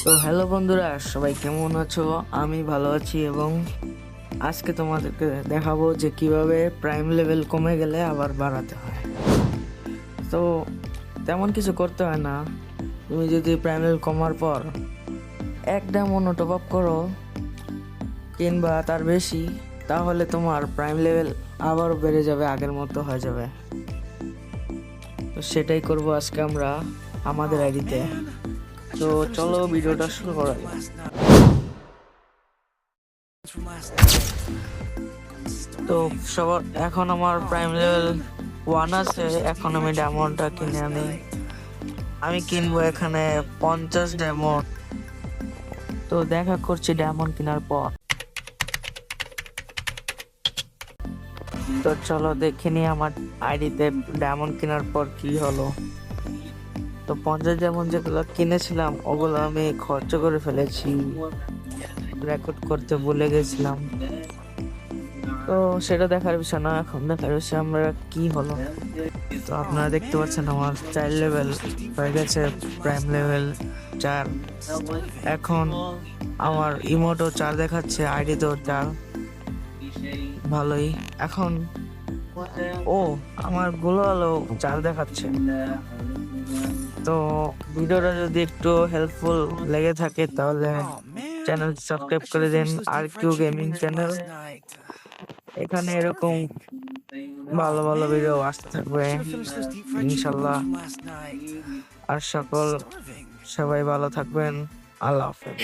তো হ্যালো বন্ধুরা, সবাই কেমন আছো? আমি ভালো আছি এবং আজকে তোমাদেরকে দেখাবো যে কিভাবে প্রাইম লেভেল কমে গেলে আবার বাড়াতে হয়। তো তেমন কিছু করতে হয় না। তুমি যদি প্রাইম লেভেল কমার পর এক ডায়মন্ড টপ আপ করো কিংবা তার বেশি, তাহলে তোমার প্রাইম লেভেল আবারও বেড়ে যাবে, আগের মতো হয়ে যাবে। তো সেটাই করব আজকে আমরা আমাদের আইডিতে। তো চলো ভিডিওটা শুরু করা যাক। তো সবার এখন আমার প্রাইম লেভেল 1 আছে। এখন আমি ডায়মন্ডটা কিনে আনি। আমি কিনবো এখানে 50 ডায়মন্ড। তো দেখা করছি ডায়মন্ড কেনার পর। তো চলো দেখে নি আমার আইডিতে ডায়মন্ড কেনার পর কি হলো। তো 50 ডায়মন্ড যেগুলো কিনেছিলাম ওগুলো আমি খরচ করে ফেলেছি, রেকর্ড করতে ভুলে গেছিলাম। তো সেটা দেখার বিষয় না, এখন দেখার বিষয় আমরা কি হলো। তো আপনারা দেখতে পাচ্ছেন আমার 4 লেভেল হয়ে গেছে, প্রাইম লেভেল 4। এখন আমার ইমোটও 4 দেখাচ্ছে, আইডিতেও 4। ভালোই। এখন ও আমার গ্লোয়ালও 4 দেখাচ্ছে। তো ভিডিওটা যদি একটু হেল্পফুল লেগে থাকে তাহলে চ্যানেল সাবস্ক্রাইব করে দিন, আর কিউ গেমিং চ্যানেল। এখানে এরকম ভালো ভালো ভিডিও আসতে থাকবে ইনশাল্লাহ। আর সবাই ভালো থাকবেন। আল্লাহ হাফেজ।